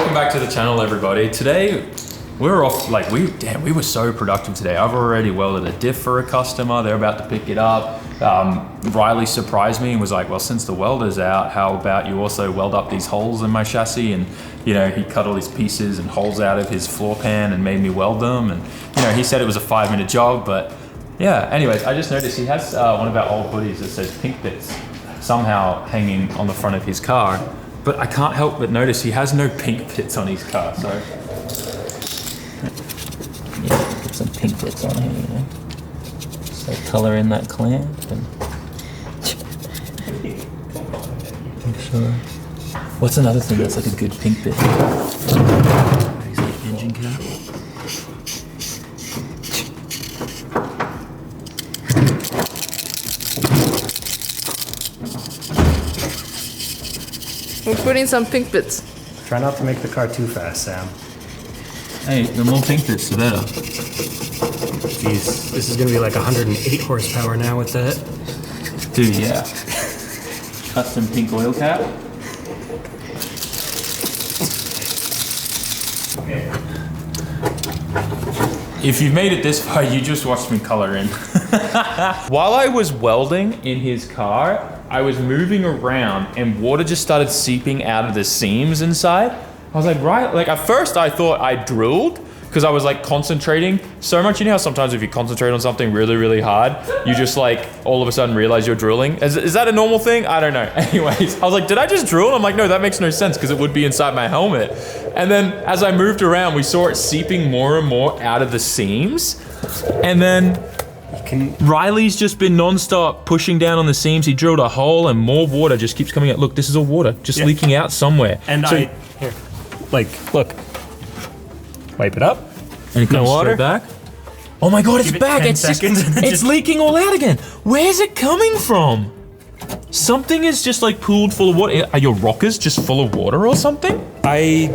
welcome back to the channel, everybody. Today we're off, like we were so productive today. I've already welded a diff for a customer. They're about to pick it up. Riley surprised me and was like, well, since the welder's out, how about you also weld up these holes in my chassis? And you know, he cut all these pieces and holes out of his floor pan and made me weld them. And you know, he said it was a 5-minute job, but yeah, anyways, I just noticed he has one of our old hoodies that says Pink Bits somehow hanging on the front of his car. But I can't help but notice he has no pink bits on his car, so. Yeah, put some pink bits on here, you know. So color in that clamp and. Make sure. What's another thing that's like a good pink bit? He's like engine cap. We're putting some pink bits. Try not to make the car too fast, Sam. Hey, the more pink bits, the better. Jeez, this is gonna be like 108 horsepower now with that. Dude, yeah. Custom pink oil cap. If you've made it this far, you just watched me color in. While I was welding in his car, I was moving around and water just started seeping out of the seams inside. I was like, right, like at first I thought I drilled because I was like concentrating so much. You know how sometimes if you concentrate on something really, really hard, you just like all of a sudden realize you're drilling? Is that a normal thing? I don't know. Anyways, I was like, did I just drill? And I'm like, no, that makes no sense because it would be inside my helmet. And then as I moved around, we saw it seeping more and more out of the seams. And then Riley's just been non-stop pushing down on the seams. He drilled a hole and more water just keeps coming out. Look, this is all water just leaking out somewhere. And so, here, like, look, wipe it up. And it comes straight back. Oh my God, it's back. It's leaking all out again. Where's it coming from? Something is just like pooled full of water. Are your rockers just full of water or something? I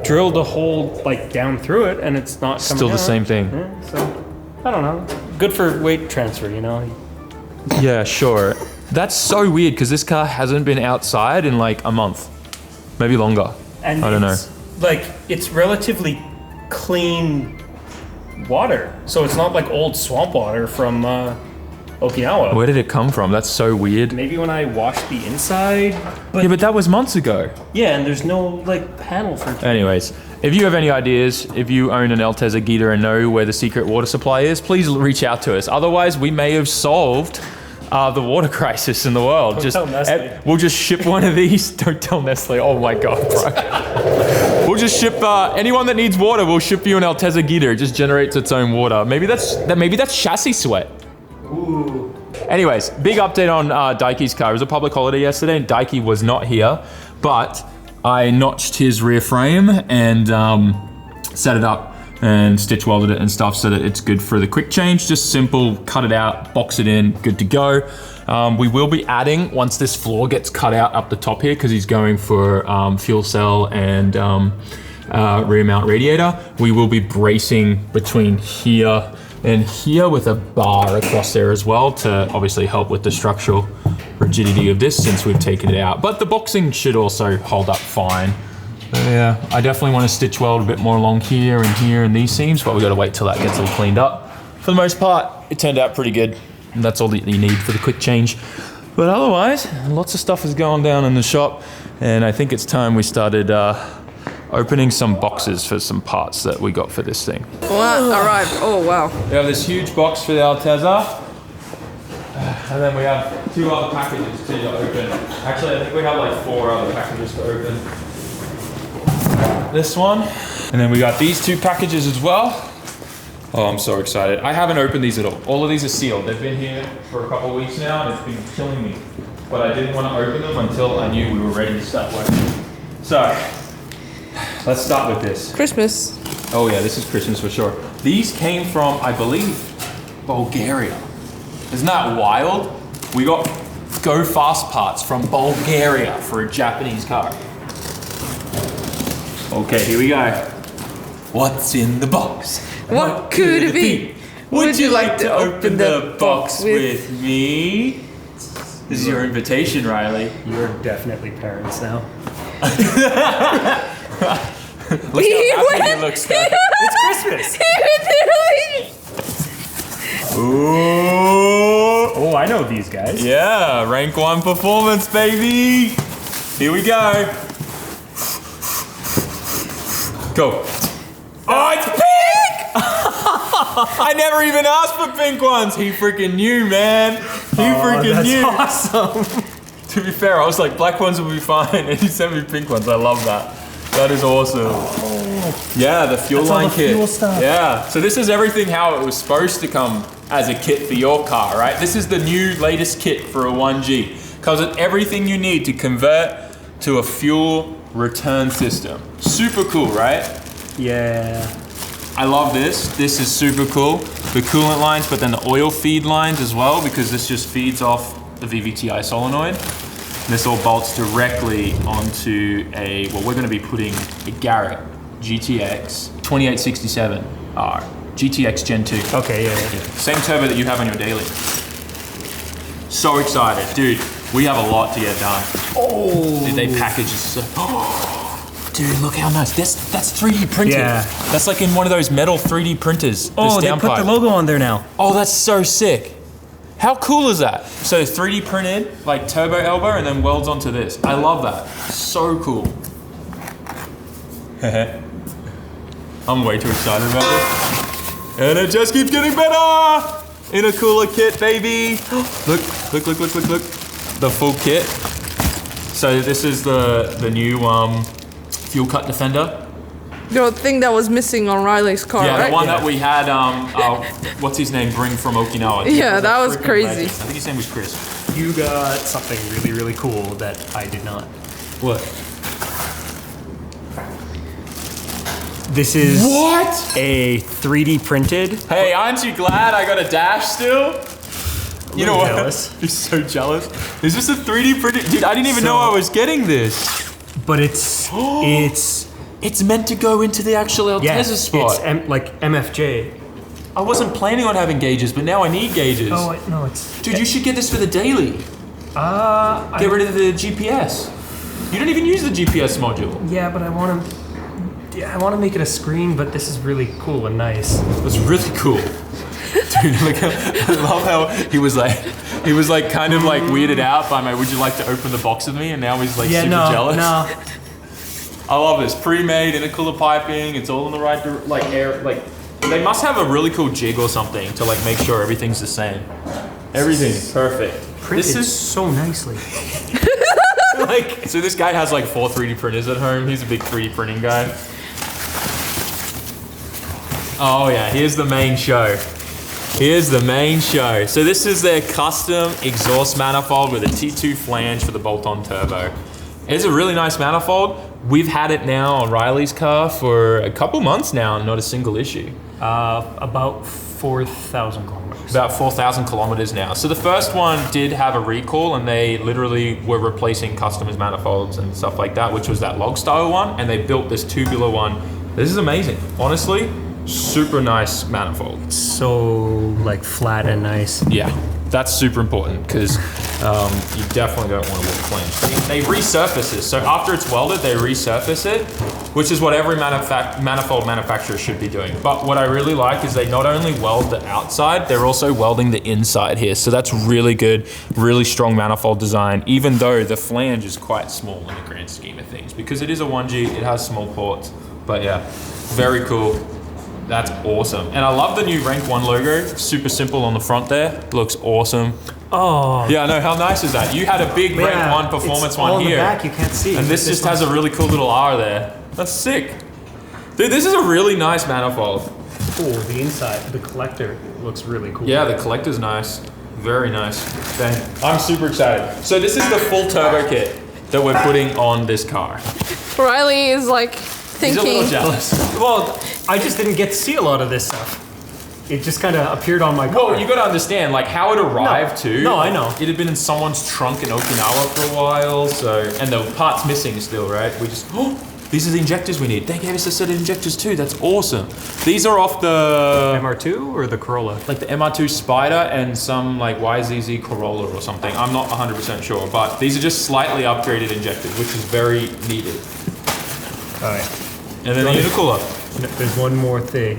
drilled a hole like down through it and it's not coming Still the out. same thing. Yeah, so, I don't know. Good for weight transfer, you know? Yeah, sure. That's so weird because this car hasn't been outside in like a month, maybe longer. And I don't know. Like, it's relatively clean water. So it's not like old swamp water from Okinawa. Where did it come from? That's so weird. Maybe when I washed the inside. Yeah, but that was months ago. Yeah, and there's no like panel for. Anyways, if you have any ideas, if you own an Altezza Gita and know where the secret water supply is, please reach out to us. Otherwise, we may have solved the water crisis in the world. Don't tell Nestle. We'll just ship one of these. Don't tell Nestle. Oh my God, bro. We'll just ship anyone that needs water. We'll ship you an Altezza Gita. It just generates its own water. Maybe that's chassis sweat. Ooh. Anyways, big update on Daikie's car. It was a public holiday yesterday and Daikie was not here, but I notched his rear frame and set it up and stitch welded it and stuff so that it's good for the quick change. Just simple, cut it out, box it in, good to go. We will be adding, once this floor gets cut out up the top here, because he's going for fuel cell and rear mount radiator, we will be bracing between here and here with a bar across there as well to obviously help with the structural rigidity of this since we've taken it out. But the boxing should also hold up fine. Yeah, I definitely want to stitch weld a bit more along here and these seams, but we got to wait till that gets all cleaned up. For the most part, it turned out pretty good. And that's all that you need for the quick change. But otherwise, lots of stuff is going down in the shop, and I think it's time we started opening some boxes for some parts that we got for this thing. Wow, arrived. Oh, wow. We have this huge box for the Altezza, and then we have 2 other packages to open. Actually, I think we have like 4 other packages to open. This one, and then we got these 2 packages as well. Oh, I'm so excited. I haven't opened these at all. All of these are sealed. They've been here for a couple of weeks now, and it's been killing me. But I didn't want to open them until I knew we were ready to start working. So, let's start with this. Christmas. Oh yeah, this is Christmas for sure. These came from, I believe, Bulgaria. Isn't that wild? We got Go Fast parts from Bulgaria for a Japanese car. Okay, here we go. What's in the box? What could it be? Would you like to open the box with me? This is your invitation, Riley. You're definitely parents now. Look how happy he looks. It's Christmas. Ooh. Oh, I know these guys. Yeah, rank 1 performance, baby. Here we go. Go. Oh, it's pink! I never even asked for pink ones. He freaking knew, man. He freaking knew. That's awesome. To be fair, I was like, black ones will be fine, and he sent me pink ones. I love that. That is awesome. Oh. Yeah, the fuel That's all line the kit. fuel stuff. Yeah, so this is everything how it was supposed to come as a kit for your car, right? This is the new latest kit for a 1G. Comes with everything you need to convert to a fuel return system. Super cool, right? Yeah. I love this. This is super cool. The coolant lines, but then the oil feed lines as well, because this just feeds off the VVTi solenoid. This all bolts directly onto well, we're going to be putting a Garrett GTX 2867R, GTX Gen 2. Okay, yeah. Same turbo that you have on your daily. So excited, dude. We have a lot to get done. Oh. Dude, they package so. Dude, look how nice. That's 3D printed. Yeah. That's like in one of those metal 3D printers. Oh, this they put the logo on there now. Oh, that's so sick. How cool is that? So 3D printed, like turbo elbow, and then welds onto this. I love that. So cool. I'm way too excited about this. And it just keeps getting better! In a cooler kit, baby. Look. The full kit. So this is the new fuel cut defender. The thing that was missing on Riley's car, Yeah, right? the one that we had, what's his name, bring from Okinawa. Yeah, that was freaking crazy. legend. I think his name was Chris. You got something really, really cool that I did not. What? This is What? a 3D printed. Hey, aren't you glad I got a dash still? You know what? Jealous. You're so jealous. Is this a 3D printed? Dude, I didn't even know I was getting this. But it's It's meant to go into the actual Altezza spot. It's like MFJ. I wasn't planning on having gauges, but now I need gauges. Oh no, it's. Dude, you should get this for the daily. Get rid of the GPS. You don't even use the GPS module. Yeah, but I want to. Yeah, I want to make it a screen, but this is really cool and nice. That's really cool. Dude, like, I love how he was like kind of like weirded out by my, would you like to open the box with me? And now he's like super jealous. No. I love this. Pre-made, intercooler piping, it's all in the right, they must have a really cool jig or something to like make sure everything's the same. Everything's perfect. This is so nicely. So this guy has like 4 3D printers at home. He's a big 3D printing guy. Oh yeah, here's the main show. So this is their custom exhaust manifold with a T2 flange for the bolt-on turbo. It's a really nice manifold. We've had it now on Riley's car for a couple months now and not a single issue. About 4,000 kilometers. About 4,000 kilometers now. So the first one did have a recall and they literally were replacing customers' manifolds and stuff like that, which was that log style one, and they built this tubular one. This is amazing. Honestly, super nice manifold. So like flat and nice. Yeah, that's super important because you definitely don't want to walk flames. They resurface this. So after it's welded, they resurface it, which is what every manifold manufacturer should be doing. But what I really like is they not only weld the outside, they're also welding the inside here. So that's really good, really strong manifold design, even though the flange is quite small in the grand scheme of things. Because it is a 1G, it has small ports. But yeah, very cool. That's awesome. And I love the new Rank 1 logo. Super simple on the front there. Looks awesome. Oh. Yeah, I know. How nice is that? You had a big Rank 1 performance one all here. in the back, you can't see. And this just has a really cool little R there. That's sick. Dude, this is a really nice manifold. Oh, the inside, the collector looks really cool. Yeah, the collector's nice. Very nice. Dang. I'm super excited. So this is the full turbo kit that we're putting on this car. Riley is like He's a thinking. little jealous. Well, I just didn't get to see a lot of this stuff. It just kind of appeared on my car. Well, you got to understand, like how it arrived too. No, I know. It had been in someone's trunk in Okinawa for a while, so, and the part's missing still, right? We just, these are the injectors we need. They gave us a set of injectors too. That's awesome. These are off the MR2 or the Corolla? like the MR2 Spider and some like YZZ Corolla or something. I'm not 100% sure, but these are just slightly upgraded injectors, which is very needed. All right. And then the intercooler. No, there's one more thing.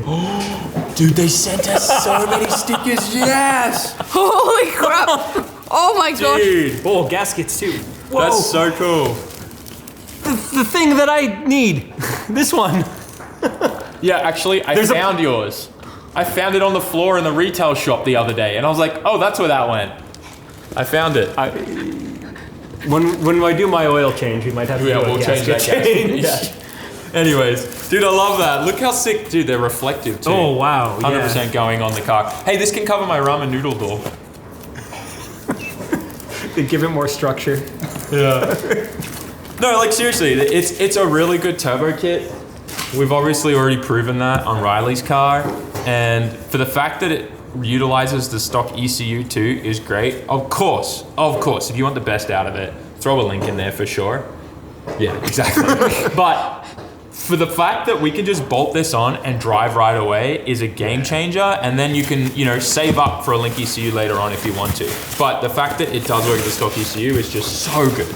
Dude, they sent us so many stickers. Yes. Holy crap! Oh my gosh! Dude, Oh, gaskets too. Whoa. that's so cool. The thing that I need. This one. Yeah, actually, I found yours. I found it on the floor in the retail shop the other day, and I was like, oh, that's where that went. I found it. When I do my oil change, we might have to do a we'll change gasket that change. gasket. Yeah. Anyways, dude, I love that. Look how sick, dude. They're reflective too. Oh wow, 100% going on the car. Hey, this can cover my ramen noodle door. They give it more structure. Yeah. No, like seriously, it's a really good turbo kit. We've obviously already proven that on Riley's car, and for the fact that it utilizes the stock ECU too is great. Of course, if you want the best out of it, throw a link in there for sure. Yeah, exactly. But for the fact that we can just bolt this on and drive right away is a game changer, and then you can, save up for a link ECU later on if you want to. But the fact that it does work with the stock ECU is just so good.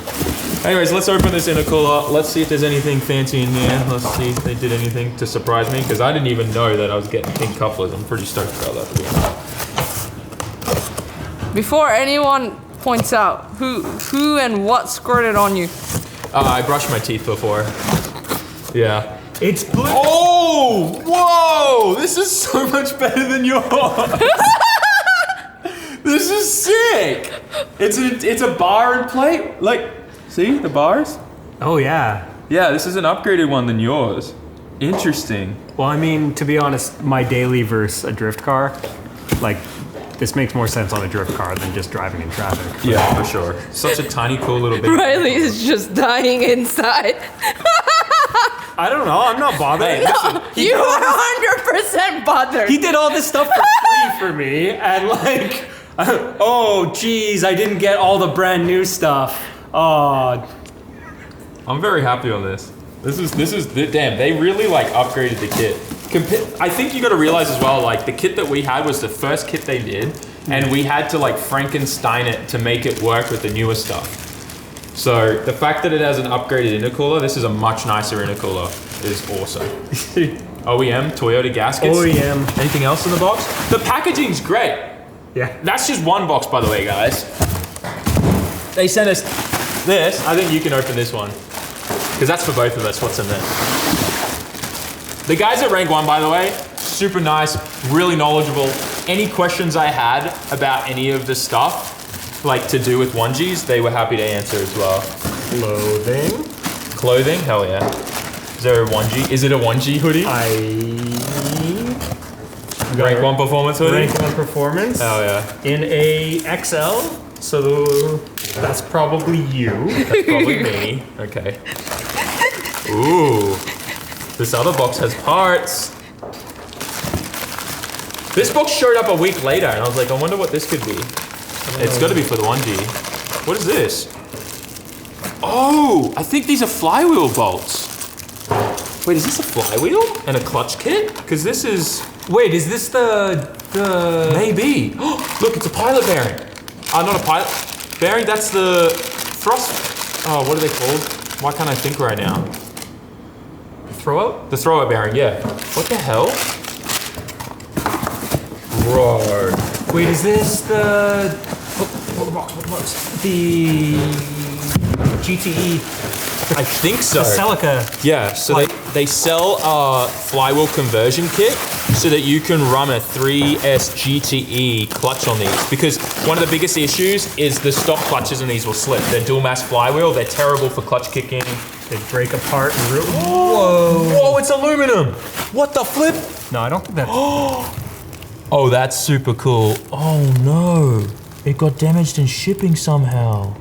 Anyways, let's open this intercooler. Let's see if there's anything fancy in there. Let's see if they did anything to surprise me, because I didn't even know that I was getting pink couplers. I'm pretty stoked about that, to be honest. Before anyone points out, who and what squirted on you? I brushed my teeth before. Yeah. It's blue. Oh, whoa! This is so much better than yours. This is sick. It's a bar and plate. Like, see the bars? Oh yeah. Yeah, this is an upgraded one than yours. Interesting. Well, I mean, to be honest, my daily versus a drift car, like, this makes more sense on a drift car than just driving in traffic. Yeah, for sure. Such a tiny, cool little bit. Riley is just dying inside. I don't know. I'm not bothered. Hey, listen, You are 100% bothered. He did all this stuff for free for me, and like, oh, geez, I didn't get all the brand new stuff. Oh, I'm very happy on this. This is damn. They really like upgraded the kit. I think you got to realize as well, like the kit that we had was the first kit they did, and we had to like Frankenstein it to make it work with the newer stuff. So the fact that it has an upgraded intercooler, this is a much nicer intercooler, is awesome. OEM, Toyota gaskets. OEM. Anything else in the box? The packaging's great. Yeah. That's just one box, by the way, guys. They sent us this. I think you can open this one, because that's for both of us. What's in there? The guys at Rank 1, by the way, super nice, really knowledgeable. Any questions I had about any of this stuff, like to do with onesies, they were happy to answer as well. Clothing? Hell yeah. Is there a onesie? Is it a onesie hoodie? Rank 1 performance hoodie? Rank 1 performance. Hell yeah. In a XL, so that's probably you. That's probably me. Okay. Ooh. This other box has parts. This box showed up a week later, and I was like, I wonder what this could be. It's got to be for the 1G. What is this? Oh, I think these are flywheel bolts. Wait, is this a flywheel and a clutch kit? Because this is... Wait, is this the... Maybe. Look, it's a pilot bearing. Not a pilot bearing, that's the thrust... Oh, what are they called? Why can't I think right now? Throw-out? The throw-out bearing, yeah. What the hell? Bro. Wait, is this the... What box? The... GTE. I think so. The Celica. Yeah, so they sell a flywheel conversion kit so that you can run a 3S GTE clutch on these. Because one of the biggest issues is the stock clutches in these will slip. They're dual mass flywheel. They're terrible for clutch kicking. They break apart and ruin. Whoa! Whoa, it's aluminum! What the flip? No, I don't think that's... Oh, that's super cool. Oh no. It got damaged in shipping somehow.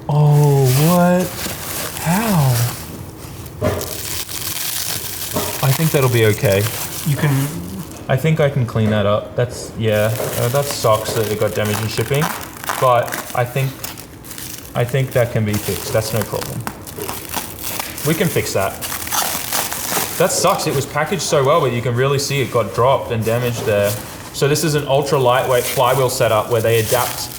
Oh, what? How? I think that'll be okay. You can... I think I can clean that up. That's, yeah, that sucks that it got damaged in shipping, but I think that can be fixed. That's no problem. We can fix that. That sucks. It was packaged so well, but you can really see it got dropped and damaged there. So this is an ultra lightweight flywheel setup where they adapt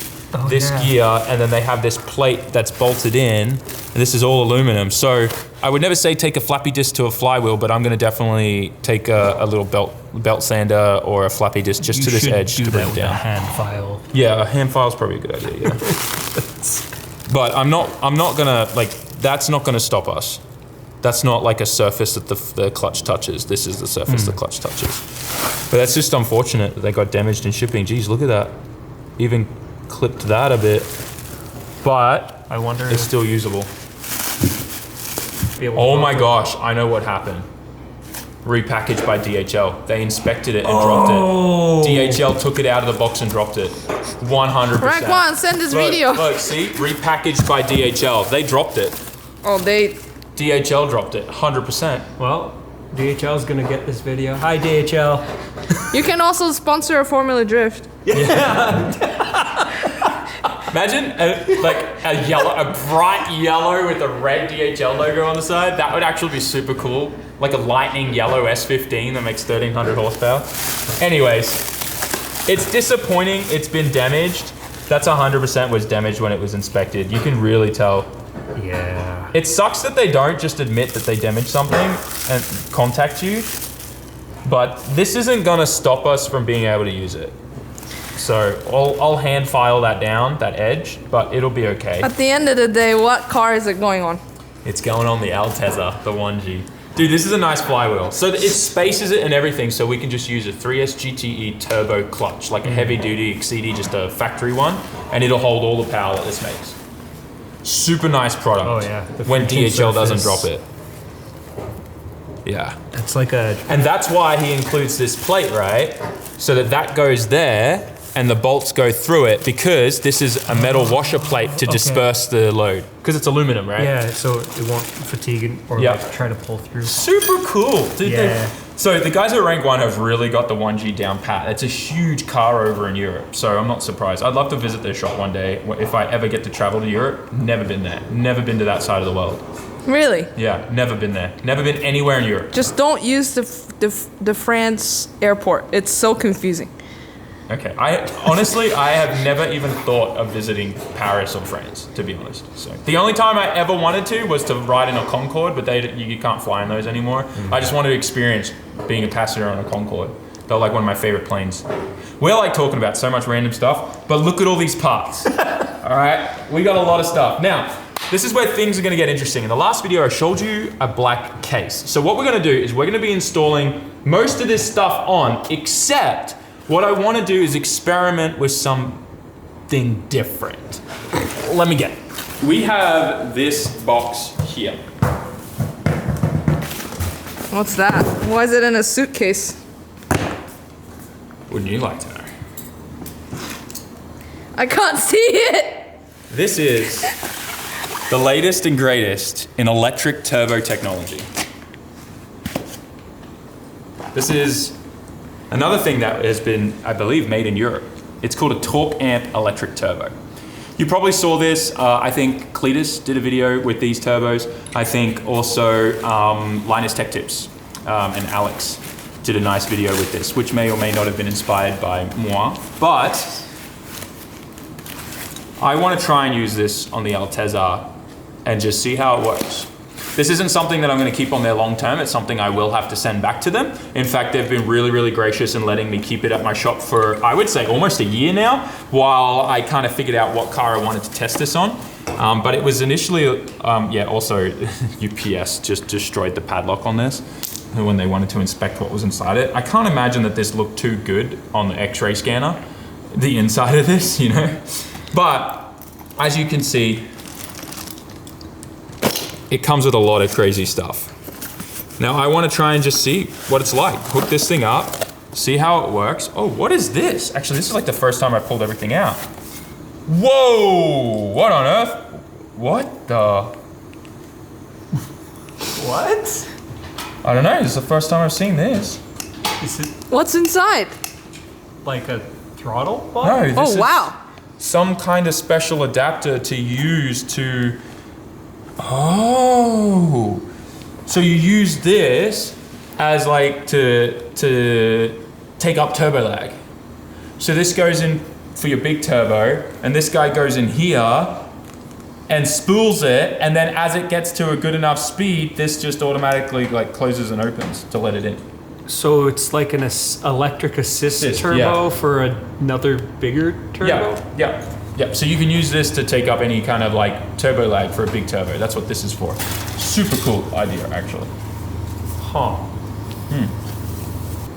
this gear, and then they have this plate that's bolted in, and this is all aluminum. So I would never say take a flappy disc to a flywheel, but I'm going to definitely take a little belt sander or a flappy disc just to this edge to bring it down. A hand file. Yeah, a hand file is probably a good idea. Yeah. But I'm not gonna that's not gonna stop us. That's not like a surface that the clutch touches. This is the surface the clutch touches. But that's just unfortunate that they got damaged in shipping. Geez, look at that. Even clipped that a bit. But I wonder it's still usable. Oh my gosh, I know what happened. Repackaged by DHL. They inspected it and dropped it. DHL took it out of the box and dropped it. 100%. Rank 1, send this video. Look, see? Repackaged by DHL. They dropped it. Oh, DHL dropped it, 100%. Well, DHL is gonna get this video. Hi, DHL. You can also sponsor a Formula Drift. Imagine a bright yellow with a red DHL logo on the side. That would actually be super cool. Like a lightning yellow S15 that makes 1,300 horsepower. Anyways, it's disappointing. It's been damaged. That's 100% was damaged when it was inspected. You can really tell. Yeah. It sucks that they don't just admit that they damaged something and contact you. But this isn't gonna stop us from being able to use it. So I'll hand file that down, that edge, but it'll be okay. At the end of the day, what car is it going on? It's going on the Altezza, the 1G. Dude, this is a nice flywheel. So it spaces it and everything, so we can just use a 3S GTE turbo clutch, like a heavy duty XCD, just a factory one, and it'll hold all the power that this makes. Super nice product. Oh yeah. When DHL doesn't drop it. Yeah. It's like a... And that's why he includes this plate, right? So that goes there, and the bolts go through it, because this is a metal washer plate to disperse the load. Because it's aluminum, right? Yeah, so it won't fatigue or like try to pull through. Super cool. Dude, yeah. So the guys at Rank 1 have really got the 1G down pat. It's a huge car over in Europe, so I'm not surprised. I'd love to visit their shop one day if I ever get to travel to Europe. Never been there. Never been to that side of the world. Really? Yeah, never been there. Never been anywhere in Europe. Just don't use the France airport. It's so confusing. Okay, I have never even thought of visiting Paris or France, to be honest. So the only time I ever wanted to was to ride in a Concorde, but you can't fly in those anymore. I just wanted to experience being a passenger on a Concorde. They're like one of my favorite planes. We're like talking about so much random stuff, but look at all these parts. All right, we got a lot of stuff. Now, this is where things are gonna get interesting. In the last video, I showed you a black case. So what we're gonna do is we're gonna be installing most of this stuff on, except what I want to do is experiment with something different. Let me get it. We have this box here. What's that? Why is it in a suitcase? Wouldn't you like to know? I can't see it. This is the latest and greatest in electric turbo technology. This is another thing that has been, I believe, made in Europe. It's called a TorqAmp electric turbo. You probably saw this. I think Cletus did a video with these turbos. I think also Linus Tech Tips and Alex did a nice video with this, which may or may not have been inspired by moi. But I want to try and use this on the Altezza and just see how it works. This isn't something that I'm going to keep on there long term. It's something I will have to send back to them. In fact, they've been really, really gracious in letting me keep it at my shop for, I would say, almost a year now, while I kind of figured out what car I wanted to test this on. But it was initially, also UPS just destroyed the padlock on this when they wanted to inspect what was inside it. I can't imagine that this looked too good on the X-ray scanner, the inside of this, you know? But as you can see, it comes with a lot of crazy stuff. Now I want to try and just see what it's like. Hook this thing up, see how it works. Oh, what is this? Actually, this is like the first time I pulled everything out. Whoa, what on earth? What the? What? I don't know, this is the first time I've seen this. Is it What's inside? like a throttle box? No, this Oh, is wow. some kind of special adapter to use to, oh. So you use this as like to take up turbo lag. So this goes in for your big turbo, and this guy goes in here and spools it, and then as it gets to a good enough speed, this just automatically like closes and opens to let it in. So it's like an electric assist turbo for another bigger turbo? Yeah. So you can use this to take up any kind of like turbo lag for a big turbo. That's what this is for. Super cool idea, actually.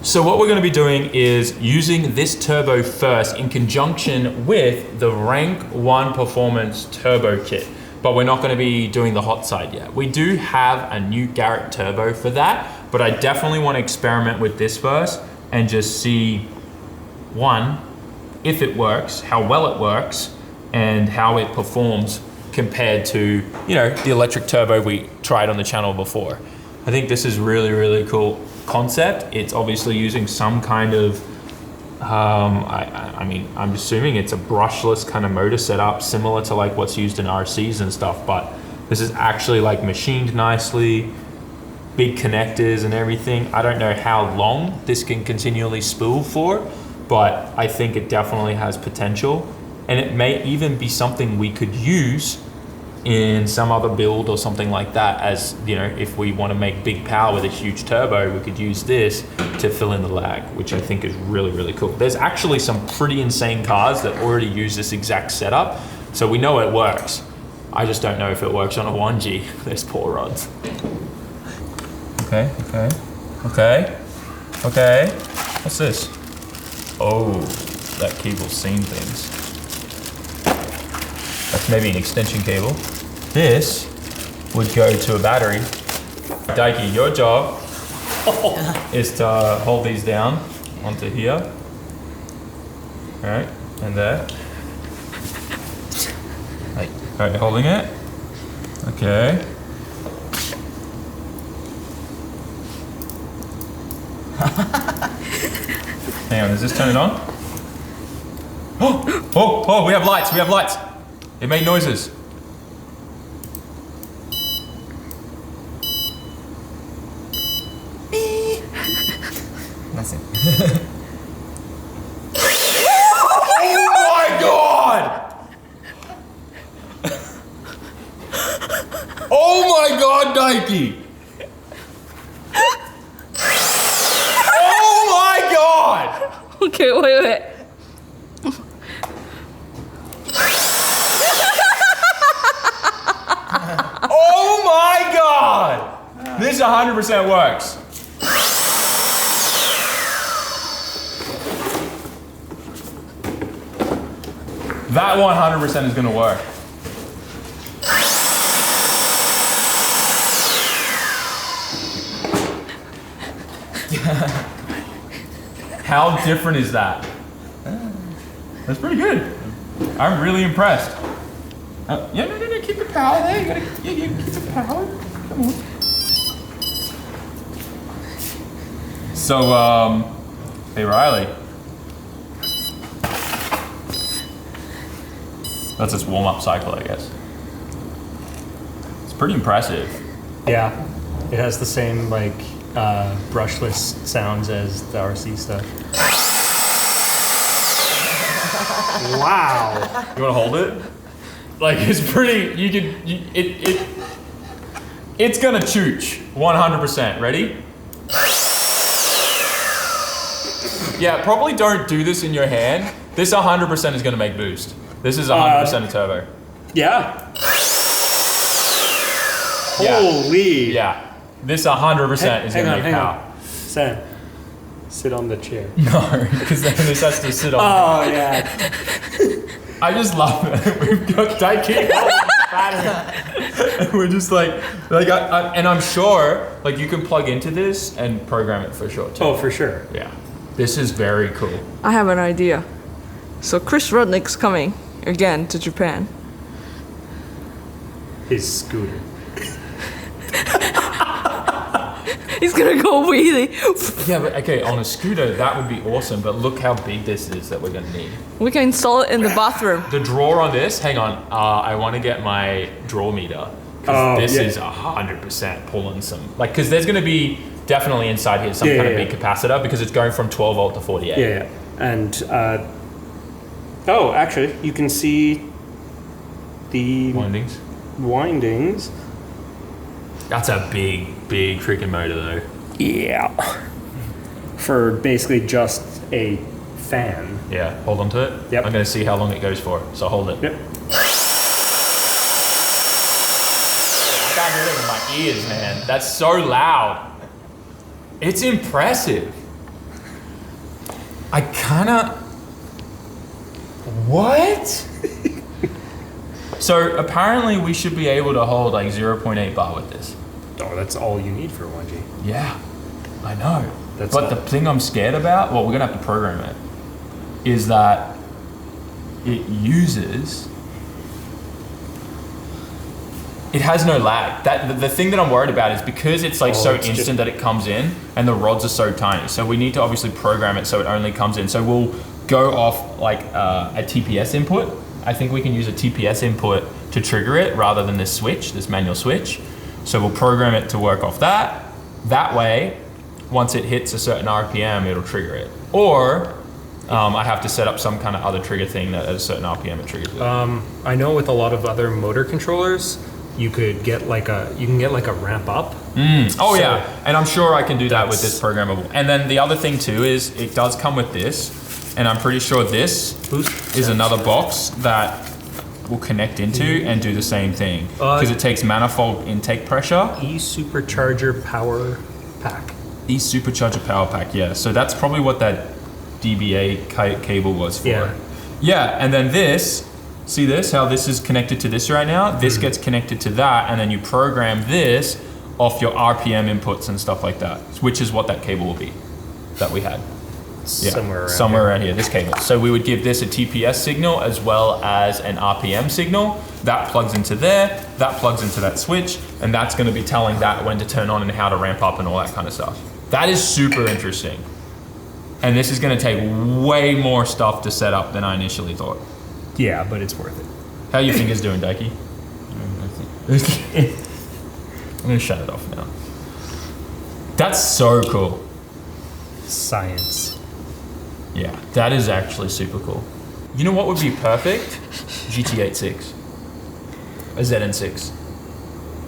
So what we're going to be doing is using this turbo first in conjunction with the Rank 1 Performance Turbo Kit. But we're not going to be doing the hot side yet. We do have a new Garrett turbo for that, but I definitely want to experiment with this first and just see, one, if it works, how well it works, and how it performs compared to, you know, the electric turbo we tried on the channel before. I think this is really, really cool concept. It's obviously using some kind of, I mean, I'm assuming it's a brushless kind of motor setup, similar to like what's used in RCs and stuff, but this is actually like machined nicely, big connectors and everything. I don't know how long this can continually spool for, but I think it definitely has potential. And it may even be something we could use in some other build or something like that, as you know, if we want to make big power with a huge turbo, we could use this to fill in the lag, which I think is really, really cool. There's actually some pretty insane cars that already use this exact setup, so we know it works. I just don't know if it works on a 1G. There's poor rods. Okay. What's this? Oh, that cable's seen things. That's maybe an extension cable. This would go to a battery. Daiki, your job is to hold these down onto here. All right, and there. All right, holding it. Okay. Hang on, does this turn it on? Oh, we have lights. It made noises. Nothing. Oh my god! Oh my god, Daiki! Oh my god! Okay, wait. Oh my god! This 100% works. That 100% is gonna work. How different is that? That's pretty good. I'm really impressed. No, keep the power there. You gotta keep the power. Come on. So, hey Riley. That's its warm-up cycle, I guess. It's pretty impressive. Yeah, it has the same like brushless sounds as the RC stuff. Wow. You wanna hold it? Like, it's pretty, it's gonna chooch, 100%. Ready? Yeah, probably don't do this in your hand. This 100% is gonna make boost. This is 100% a turbo. Yeah. Yeah. Holy. Yeah. This 100% is gonna make power. Sam, sit on the chair. No, because then this has to sit on. Oh yeah. I just love it. We've got Daiki battery. And we're just like and I'm sure, like, you can plug into this and program it for sure too. Oh, for sure. Yeah. This is very cool. I have an idea. So Chris Rudnick's coming again to Japan. His scooter. He's gonna go wheelie. Yeah, but okay, on a scooter, that would be awesome, but look how big this is that we're gonna need. We can install it in the bathroom. The drawer on this, hang on, I wanna get my draw meter, because this is 100% pulling some, like, because there's gonna be definitely inside here some kind of big capacitor, because it's going from 12 volt to 48. Yeah, and, oh, actually, you can see the Windings. windings. That's a big freaking motor though. Yeah. For basically just a fan. Yeah, hold on to it. Yep. I'm gonna see how long it goes for, so hold it. Yep. I can't hear it in my ears, man. That's so loud. It's impressive. I kinda... What? So apparently we should be able to hold like 0.8 bar with this. Oh, that's all you need for a 1G. Yeah, I know. That's but the thing I'm scared about, well, we're gonna have to program it, is that it has no lag. The thing that I'm worried about is because it's like so instant that it comes in and the rods are so tiny. So we need to obviously program it so it only comes in. So we'll go off like a TPS input. I think we can use a TPS input to trigger it rather than this switch, this manual switch. So we'll program it to work off that. That way, once it hits a certain RPM, it'll trigger it. Or I have to set up some kind of other trigger thing that at a certain RPM it triggers it. I know with a lot of other motor controllers, you could get like a ramp up. Oh yeah, and I'm sure I can do that with this programmable. And then the other thing too is it does come with this, and I'm pretty sure this is another box that will connect into and do the same thing because it takes manifold intake pressure. E-supercharger power pack. E-supercharger power pack, yeah. So that's probably what that DBA cable was for. Yeah. Yeah, and then this, see this, how this is connected to this right now? This gets connected to that, and then you program this off your RPM inputs and stuff like that, which is what that cable will be that we had. Yeah, somewhere around here, this cable. So we would give this a TPS signal as well as an RPM signal. That plugs into there, that plugs into that switch, and that's gonna be telling that when to turn on and how to ramp up and all that kind of stuff. That is super interesting. And this is gonna take way more stuff to set up than I initially thought. Yeah, but it's worth it. How are your fingers doing, Daiki? I'm gonna shut it off now. That's so cool. Science. Yeah, that is actually super cool. You know what would be perfect? GT86. A ZN6.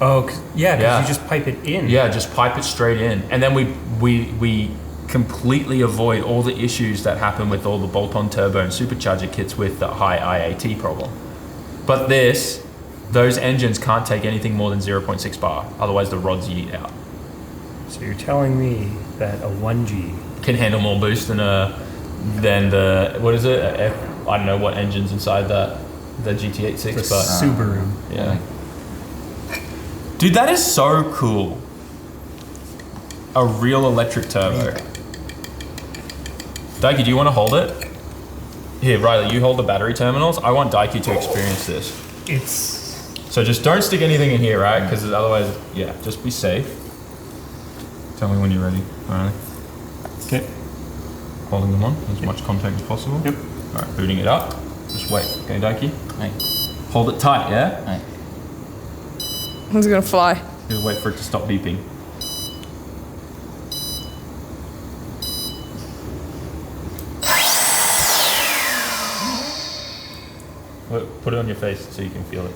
Oh, yeah, because you just pipe it in. Yeah, just pipe it straight in. And then we completely avoid all the issues that happen with all the bolt-on turbo and supercharger kits with the high IAT problem. But those engines can't take anything more than 0.6 bar, otherwise the rods yeet out. So you're telling me that a 1G can handle more boost than the, what is it? I don't know what engine's inside the GT86, but Subaru. Yeah. Dude, that is so cool. A real electric turbo. Daiki, do you want to hold it? Here, Riley, you hold the battery terminals. I want Daiki to experience this. So just don't stick anything in here, right? Because otherwise, yeah, just be safe. Tell me when you're ready, Riley. Okay. Holding them on, as much contact as possible. Yep. All right, booting it up. Just wait, okay, Daiki? Right. Hold it tight, yeah? Right. It's gonna fly. Just wait for it to stop beeping. Put it on your face so you can feel it.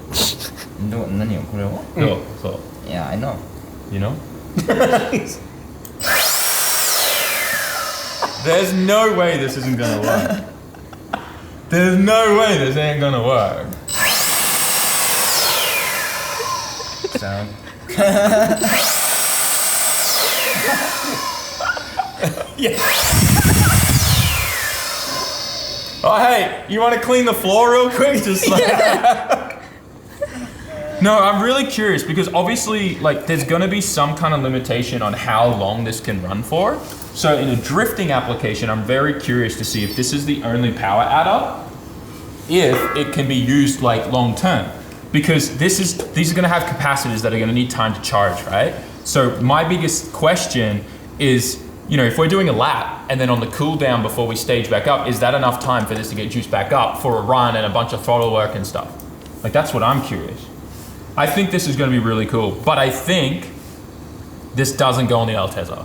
何をこれを? No, so. Yeah, I know. You know? There's no way this isn't gonna work. There's no way this ain't gonna work. Sound. Yeah. Oh, hey, you want to clean the floor real quick? Just like No, I'm really curious because obviously, like, there's gonna be some kind of limitation on how long this can run for. So in a drifting application, I'm very curious to see if this is the only power adder, if it can be used like long term. Because these are gonna have capacitors that are gonna need time to charge, right? So my biggest question is, you know, if we're doing a lap and then on the cool down before we stage back up, is that enough time for this to get juiced back up for a run and a bunch of throttle work and stuff? Like, that's what I'm curious. I think this is gonna be really cool, but I think this doesn't go on the Altezza.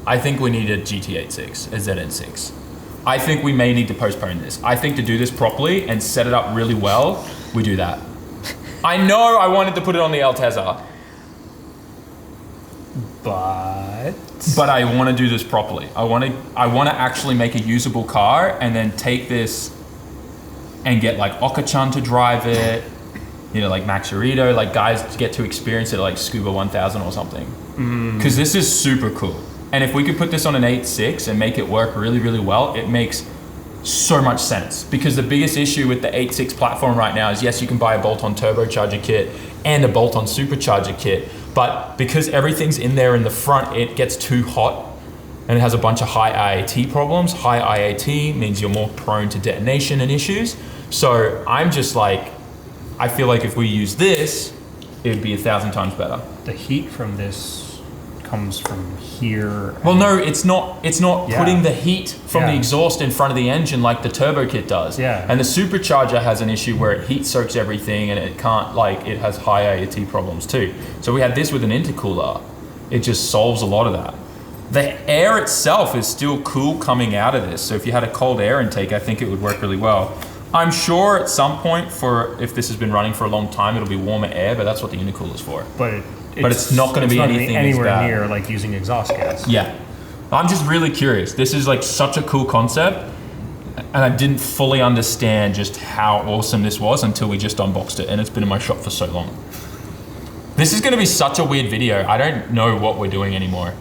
I think we need a GT86, a ZN6. I think we may need to postpone this. I think to do this properly and set it up really well, we do that. I know I wanted to put it on the Altezza, But I want to do this properly. I want to actually make a usable car and then take this and get like Oka-chan to drive it, you know, like Maxerito, like guys to get to experience it like Scuba 1000 or something. Because this is super cool. And if we could put this on an 8.6 and make it work really, really well, it makes so much sense. Because the biggest issue with the 8.6 platform right now is, yes, you can buy a bolt-on turbocharger kit and a bolt-on supercharger kit, but because everything's in there in the front, it gets too hot and it has a bunch of high IAT problems. High IAT means you're more prone to detonation and issues. So I'm just like, I feel like if we use this, it would be 1,000 times better. the heat from this comes from here. Well, no, it's not Yeah. putting the heat from the Yeah. exhaust in front of the engine like the turbo kit does. Yeah. And the supercharger has an issue where it heat soaks everything and it can't, like, it has high IAT problems too. So we had this with an intercooler. It just solves a lot of that. The air itself is still cool coming out of this. So if you had a cold air intake, I think it would work really well. I'm sure at some point, if this has been running for a long time, it'll be warmer air, but that's what the intercooler is for. But it's not gonna be anything as anywhere bad. near like using exhaust gas. Yeah. I'm just really curious. This is like such a cool concept, and I didn't fully understand just how awesome this was until we just unboxed it, and it's been in my shop for so long. This is gonna be such a weird video. I don't know what we're doing anymore.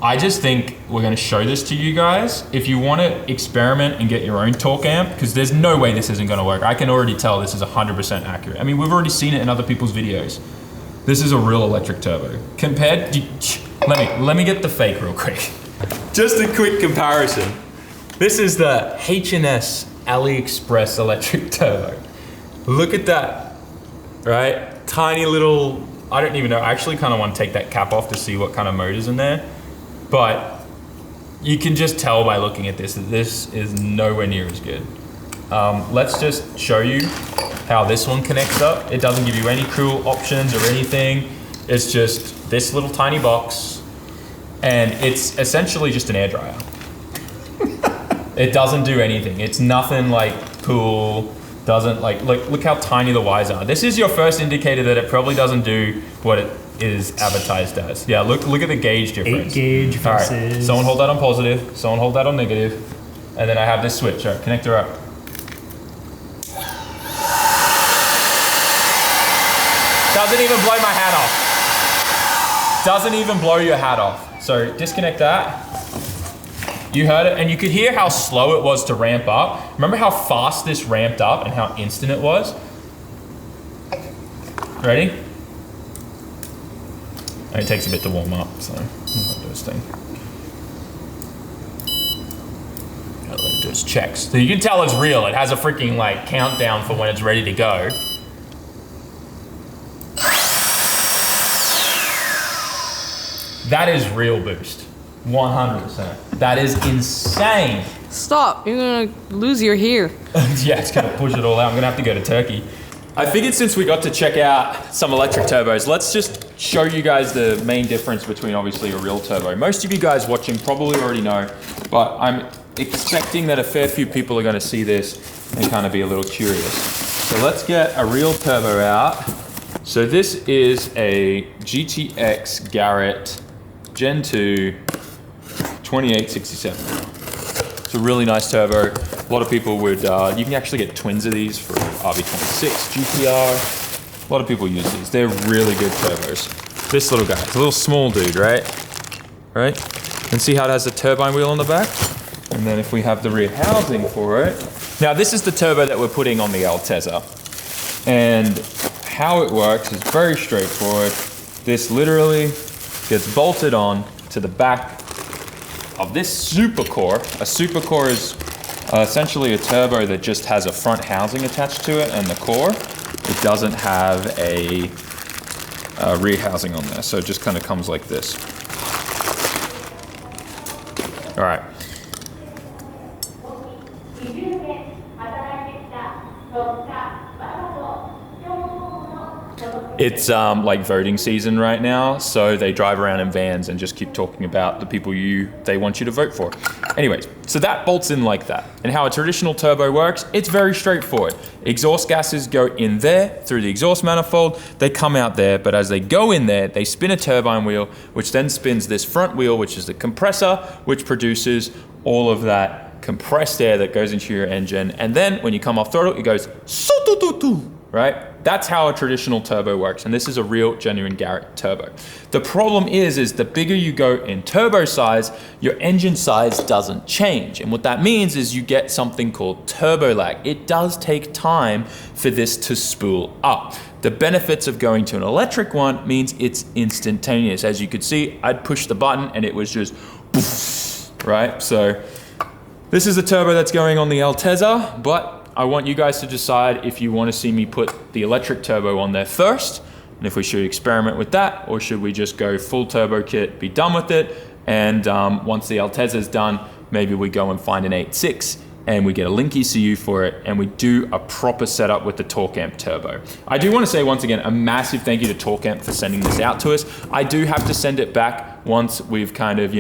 I just think we're gonna show this to you guys. If you wanna experiment and get your own TorqAmp, because there's no way this isn't gonna work. I can already tell this is 100% accurate. I mean, we've already seen it in other people's videos. This is a real electric turbo. Let me get the fake real quick. Just a quick comparison. This is the H&S AliExpress electric turbo. Look at that, right? Tiny little, I don't even know. I actually kind of want to take that cap off to see what kind of motor's in there. But you can just tell by looking at this that this is nowhere near as good. Let's just show you how this one connects up. It doesn't give you any cool options or anything. It's just this little tiny box, and it's essentially just an air dryer. It doesn't do anything. It's nothing like cool. Doesn't like, look how tiny the wires are. This is your first indicator that it probably doesn't do what it is advertised as. Yeah, look at the gauge difference. 8 gauge All right, versus. someone hold that on positive, someone hold that on negative, and then I have this switch. All right, connect her up. Doesn't even blow my hat off. Doesn't even blow your hat off. So disconnect that. You heard it, and you could hear how slow it was to ramp up. Remember how fast this ramped up and how instant it was? Ready? And it takes a bit to warm up, so I'll do this thing. Let it do its checks. So you can tell it's real. It has a freaking like countdown for when it's ready to go. That is real boost. 100%. That is insane. Stop. You're gonna lose your hair. Yeah, it's gonna push it all out. I'm gonna have to go to Turkey. I figured since we got to check out some electric turbos, let's just show you guys the main difference between obviously a real turbo. Most of you guys watching probably already know, but I'm expecting that a fair few people are gonna see this and kind of be a little curious. So let's get a real turbo out. So this is a GTX Garrett Gen 2 2867. It's a really nice turbo. A lot of people would, you can actually get twins of these for RB26 GTR. A lot of people use these. They're really good turbos. This little guy, it's a little small dude, right? Right? And see how it has a turbine wheel on the back? And then if we have the rear housing for it. Now this is the turbo that we're putting on the Altezza. And how it works is very straightforward. This literally gets bolted on to the back of this supercore. A supercore is essentially a turbo that just has a front housing attached to it and the core. It doesn't have a rear housing on there, so it just kind of comes like this. All right. It's like voting season right now, so they drive around in vans and just keep talking about the people they want you to vote for. Anyways, so that bolts in like that. And how a traditional turbo works, it's very straightforward. Exhaust gases go in there through the exhaust manifold, they come out there, but as they go in there, they spin a turbine wheel, which then spins this front wheel, which is the compressor, which produces all of that compressed air that goes into your engine. And then when you come off throttle, it goes, right? That's how a traditional turbo works, and this is a real, genuine Garrett turbo. The problem is the bigger you go in turbo size, your engine size doesn't change. And what that means is you get something called turbo lag. It does take time for this to spool up. The benefits of going to an electric one means it's instantaneous. As you could see, I'd push the button and it was just, right? So this is the turbo that's going on the Altezza, but I want you guys to decide if you want to see me put the electric turbo on there first, and if we should experiment with that, or should we just go full turbo kit, be done with it, and once the Altezza is done, maybe we go and find an 8.6 and we get a link ECU for it, and we do a proper setup with the TorqAmp turbo. I do want to say once again, a massive thank you to TorqAmp for sending this out to us. I do have to send it back once we've kind of,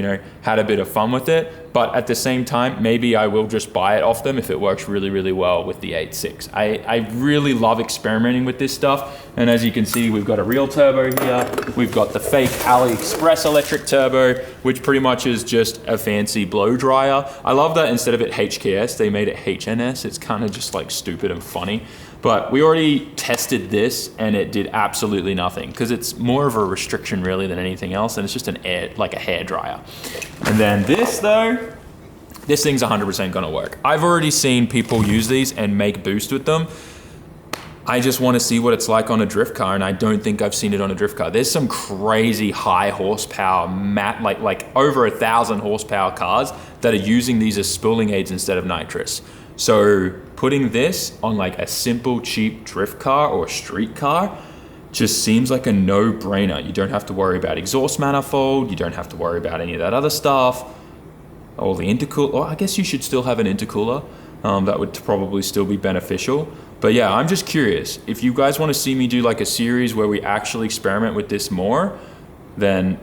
had a bit of fun with it. But at the same time, maybe I will just buy it off them if it works really, really well with the 8.6. I really love experimenting with this stuff. And as you can see, we've got a real turbo here. We've got the fake AliExpress electric turbo, which pretty much is just a fancy blow dryer. I love that instead of it HKS, they made it HNS. It's kind of just like stupid and funny. But we already tested this and it did absolutely nothing because it's more of a restriction really than anything else, and it's just like a hair dryer. And then this though, this thing's 100% gonna work. I've already seen people use these and make boost with them. I just wanna see what it's like on a drift car, and I don't think I've seen it on a drift car. There's some crazy high horsepower, like over 1,000 horsepower cars that are using these as spooling aids instead of nitrous. So putting this on like a simple, cheap drift car or street car just seems like a no-brainer. You don't have to worry about exhaust manifold. You don't have to worry about any of that other stuff. Or the intercooler. Well, I guess you should still have an intercooler. That would probably still be beneficial. But yeah, I'm just curious. If you guys want to see me do like a series where we actually experiment with this more, then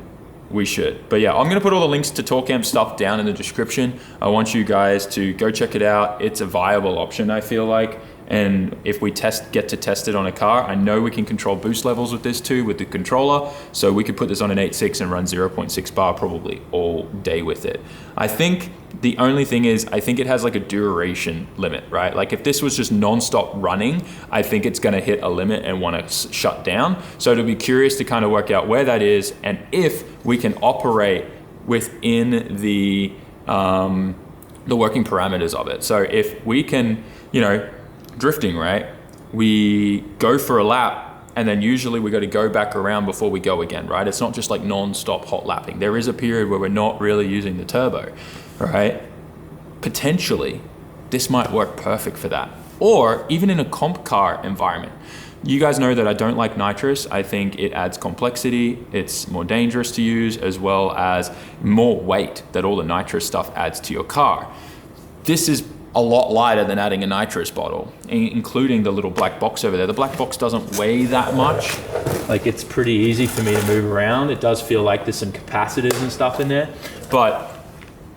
we should. But yeah, I'm gonna put all the links to TorqAmp stuff down in the description. I want you guys to go check it out. It's a viable option, I feel like. And if we get to test it on a car, I know we can control boost levels with this too, with the controller. So we could put this on an 8.6 and run 0.6 bar probably all day with it. I think the only thing is, I think it has like a duration limit, right? Like if this was just non-stop running, I think it's gonna hit a limit and wanna shut down. So to be curious to kind of work out where that is and if we can operate within the working parameters of it. So if we can, drifting, right? We go for a lap and then usually we got to go back around before we go again, right? It's not just like non-stop hot lapping. There is a period where we're not really using the turbo, right? Potentially, this might work perfect for that. Or even in a comp car environment. You guys know that I don't like nitrous. I think it adds complexity. It's more dangerous to use, as well as more weight that all the nitrous stuff adds to your car. This is a lot lighter than adding a nitrous bottle, including the little black box over there. The black box doesn't weigh that much. Like it's pretty easy for me to move around. It does feel like there's some capacitors and stuff in there, but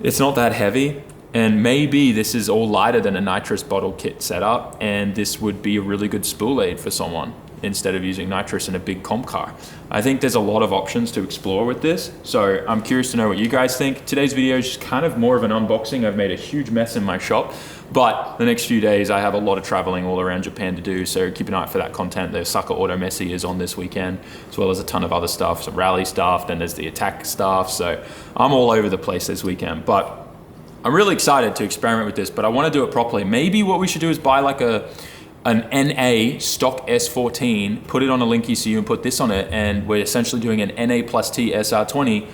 it's not that heavy. And maybe this is all lighter than a nitrous bottle kit setup, and this would be a really good spool aid for someone instead of using nitrous in a big comp car. I think there's a lot of options to explore with this, so I'm curious to know what you guys think. Today's video is just kind of more of an unboxing. I've made a huge mess in my shop, but the next few days I have a lot of traveling all around Japan to do, so keep an eye out for that content. The Osaka Auto Messi is on this weekend, as well as a ton of other stuff, some rally stuff, then there's the attack stuff, so I'm all over the place this weekend. But I'm really excited to experiment with this, but I want to do it properly. Maybe what we should do is buy like an NA stock S14, put it on a link ECU and put this on it, and we're essentially doing an NA plus T SR20,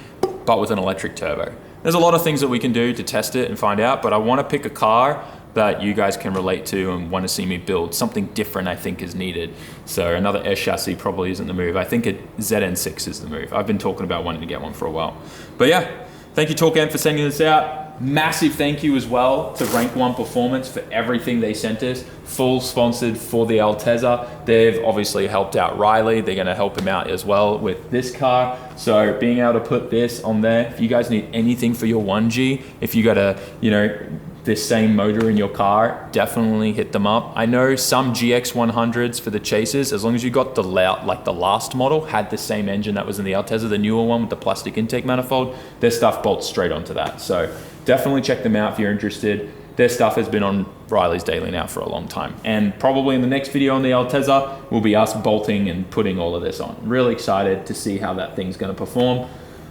but with an electric turbo. There's a lot of things that we can do to test it and find out, but I want to pick a car that you guys can relate to and want to see me build. Something different I think is needed. So another S chassis probably isn't the move. I think a ZN6 is the move. I've been talking about wanting to get one for a while. But yeah, thank you TorqAmp for sending this out. Massive thank you as well to Rank 1 Performance for everything they sent us. Full sponsored for the Altezza. They've obviously helped out Riley. They're gonna help him out as well with this car. So being able to put this on there, if you guys need anything for your 1G, if you got a, you know, this same motor in your car, definitely hit them up. I know some GX100s for the Chasers, as long as you got the like the last model, had the same engine that was in the Altezza, the newer one with the plastic intake manifold, their stuff bolts straight onto that. So definitely check them out if you're interested. Their stuff has been on Riley's Daily now for a long time. And probably in the next video on the Altezza will be us bolting and putting all of this on. Really excited to see how that thing's gonna perform.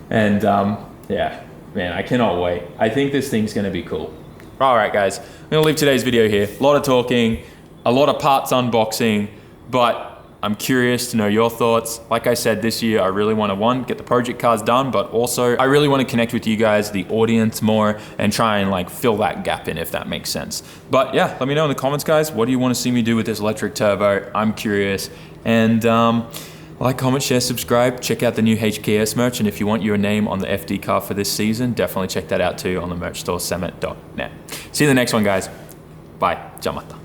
And yeah, man, I cannot wait. I think this thing's gonna be cool. All right, guys, I'm gonna leave today's video here. A lot of talking, a lot of parts unboxing, but I'm curious to know your thoughts. Like I said, this year, I really wanna, one, get the project cars done, but also I really wanna connect with you guys, the audience more, and try and like fill that gap in, if that makes sense. But yeah, let me know in the comments, guys, what do you wanna see me do with this electric turbo? I'm curious. And like, comment, share, subscribe, check out the new HKS merch, and if you want your name on the FD car for this season, definitely check that out too on the merch store, sammit.net. See you in the next one, guys. Bye. Jamata.